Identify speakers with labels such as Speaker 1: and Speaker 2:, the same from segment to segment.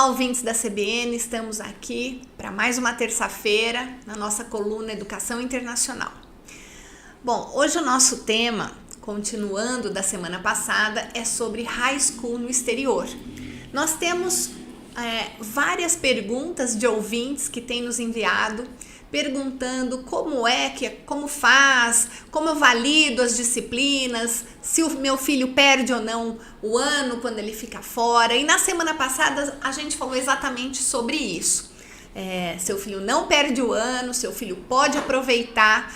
Speaker 1: Olá, ouvintes da CBN, estamos aqui para mais uma terça-feira na nossa coluna Educação Internacional. Bom, hoje o nosso tema, continuando da semana passada, é sobre high school no exterior. Nós temos várias perguntas de ouvintes que têm nos enviado, perguntando como faz, como eu valido as disciplinas, se o meu filho perde ou não o ano quando ele fica fora. E na semana passada a gente falou exatamente sobre isso. Seu filho não perde o ano, seu filho pode aproveitar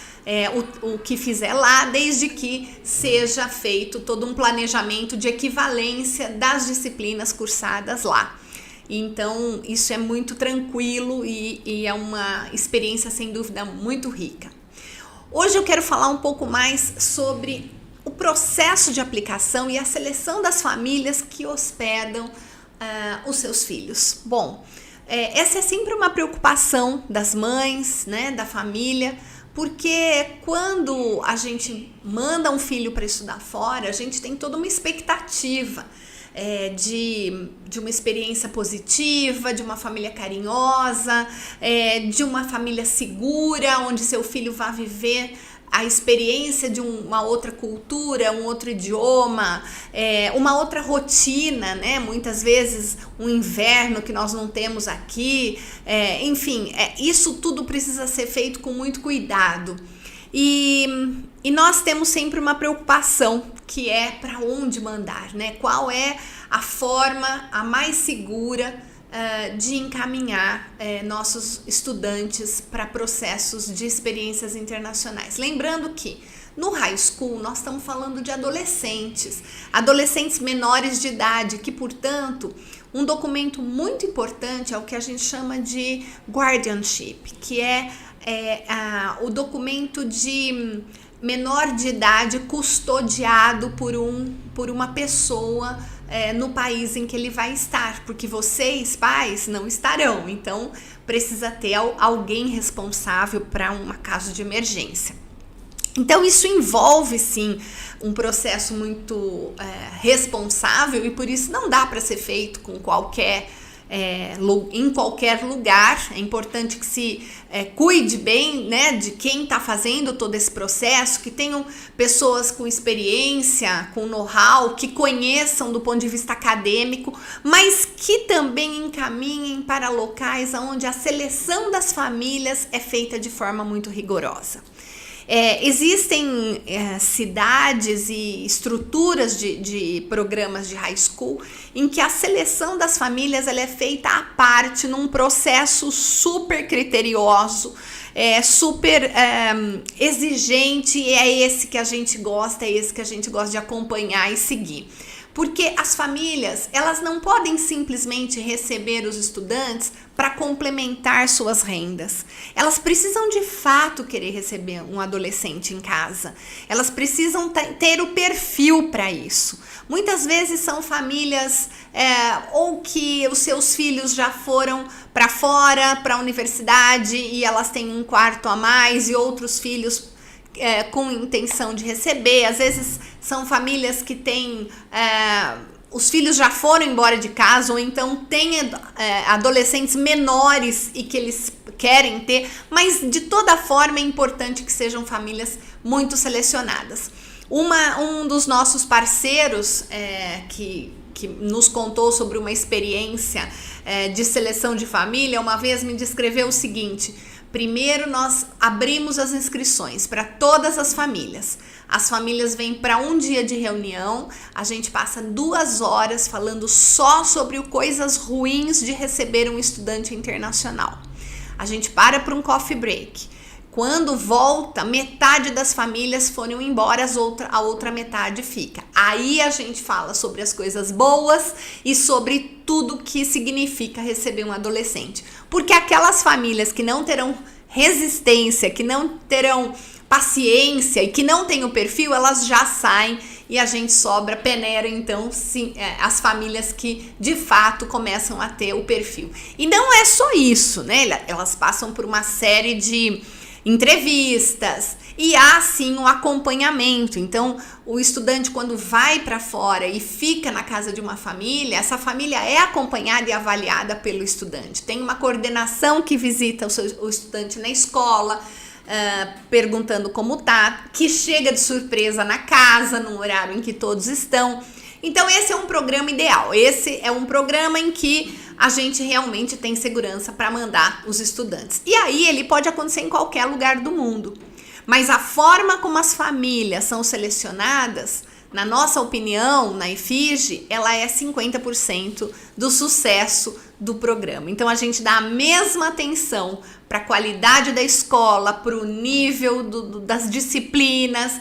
Speaker 1: o que fizer lá, desde que seja feito todo um planejamento de equivalência das disciplinas cursadas lá. Então, isso é muito tranquilo e é uma experiência, sem dúvida, muito rica. Hoje eu quero falar um pouco mais sobre o processo de aplicação e a seleção das famílias que hospedam os seus filhos. Bom, essa é sempre uma preocupação das mães, né, da família, porque quando a gente manda um filho para estudar fora, a gente tem toda uma expectativa de uma experiência positiva, de uma família carinhosa, de uma família segura, onde seu filho vai viver a experiência de uma outra cultura, um outro idioma, uma outra rotina, né? Muitas vezes um inverno que nós não temos aqui, enfim, isso tudo precisa ser feito com muito cuidado. E nós temos sempre uma preocupação, que é para onde mandar, né? Qual é a forma a mais segura de encaminhar nossos estudantes para processos de experiências internacionais. Lembrando que no high school nós estamos falando de adolescentes menores de idade, que, portanto, um documento muito importante é o que a gente chama de guardianship, que é o documento de menor de idade custodiado por uma pessoa no país em que ele vai estar, porque vocês, pais, não estarão, então precisa ter alguém responsável para um caso de emergência. Então isso envolve sim um processo muito responsável e por isso não dá para ser feito com em qualquer lugar. É importante que se cuide bem, né, de quem está fazendo todo esse processo, que tenham pessoas com experiência, com know-how, que conheçam do ponto de vista acadêmico, mas que também encaminhem para locais onde a seleção das famílias é feita de forma muito rigorosa. Existem cidades e estruturas de programas de high school em que a seleção das famílias ela é feita à parte, num processo super criterioso, super exigente, e é esse que a gente gosta, de acompanhar e seguir. Porque as famílias, elas não podem simplesmente receber os estudantes para complementar suas rendas. Elas precisam de fato querer receber um adolescente em casa. Elas precisam ter o perfil para isso. Muitas vezes são famílias ou que os seus filhos já foram para fora, para a universidade, e elas têm um quarto a mais, e outros filhos com intenção de receber. Às vezes são famílias que têm os filhos já foram embora de casa, ou então tem adolescentes menores e que eles querem ter, mas de toda forma é importante que sejam famílias muito selecionadas. Um dos nossos parceiros que nos contou sobre uma experiência de seleção de família, uma vez me descreveu o seguinte: primeiro nós abrimos as inscrições para todas as famílias. As famílias vêm para um dia de reunião, a gente passa 2 horas falando só sobre coisas ruins de receber um estudante internacional. A gente para um coffee break. Quando volta, metade das famílias foram embora, a outra metade fica. Aí a gente fala sobre as coisas boas e sobre tudo que significa receber um adolescente. Porque aquelas famílias que não terão resistência, que não terão paciência e que não têm o perfil, elas já saem e a gente peneira então sim, as famílias que de fato começam a ter o perfil. E não é só isso, né? Elas passam por uma série de entrevistas E há sim um acompanhamento. Então, o estudante, quando vai para fora e fica na casa de uma família, essa família é acompanhada e avaliada pelo estudante. Tem uma coordenação que visita o estudante na escola, perguntando como tá, que chega de surpresa na casa, no horário em que todos estão. Então, esse é um programa ideal. Esse é um programa em que a gente realmente tem segurança para mandar os estudantes. E aí, ele pode acontecer em qualquer lugar do mundo. Mas a forma como as famílias são selecionadas, na nossa opinião, na IFIGE, ela é 50% do sucesso do programa. Então, a gente dá a mesma atenção para a qualidade da escola, para o nível das disciplinas,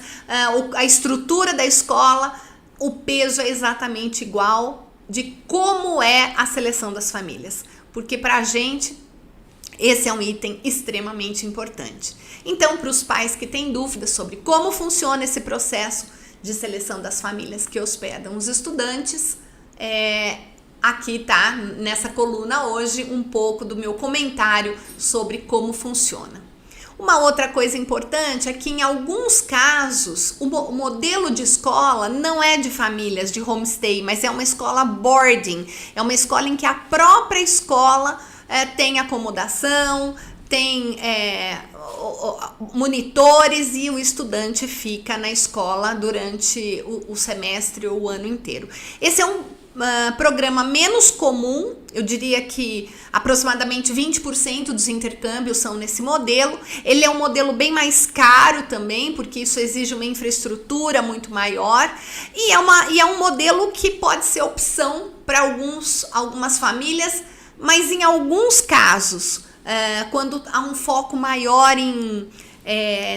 Speaker 1: a estrutura da escola. O peso é exatamente igual de como é a seleção das famílias. Porque para a gente, esse é um item extremamente importante. Então, para os pais que têm dúvidas sobre como funciona esse processo de seleção das famílias que hospedam os estudantes, aqui tá, nessa coluna hoje, um pouco do meu comentário sobre como funciona. Uma outra coisa importante é que em alguns casos o modelo de escola não é de famílias, de homestay, mas é uma escola boarding, é uma escola em que a própria escola tem acomodação, tem monitores e o estudante fica na escola durante o semestre ou o ano inteiro. Esse é um programa menos comum, eu diria que aproximadamente 20% dos intercâmbios são nesse modelo. Ele é um modelo bem mais caro também, porque isso exige uma infraestrutura muito maior, e é um modelo que pode ser opção para algumas famílias, mas em alguns casos, quando há um foco maior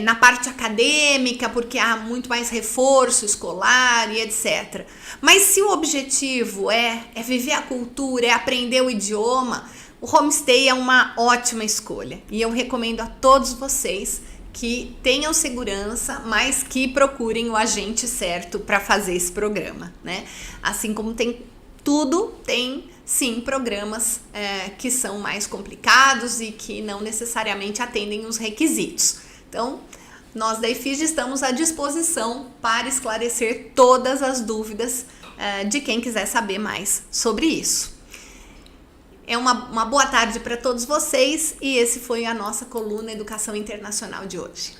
Speaker 1: na parte acadêmica, porque há muito mais reforço escolar e etc. Mas se o objetivo é viver a cultura, é aprender o idioma, o homestay é uma ótima escolha. E eu recomendo a todos vocês que tenham segurança, mas que procurem o agente certo para fazer esse programa, né? Assim como tem tudo, tem sim programas que são mais complicados e que não necessariamente atendem os requisitos. Então, nós da IFIGE estamos à disposição para esclarecer todas as dúvidas de quem quiser saber mais sobre isso. É uma boa tarde para todos vocês e esse foi a nossa coluna Educação Internacional de hoje.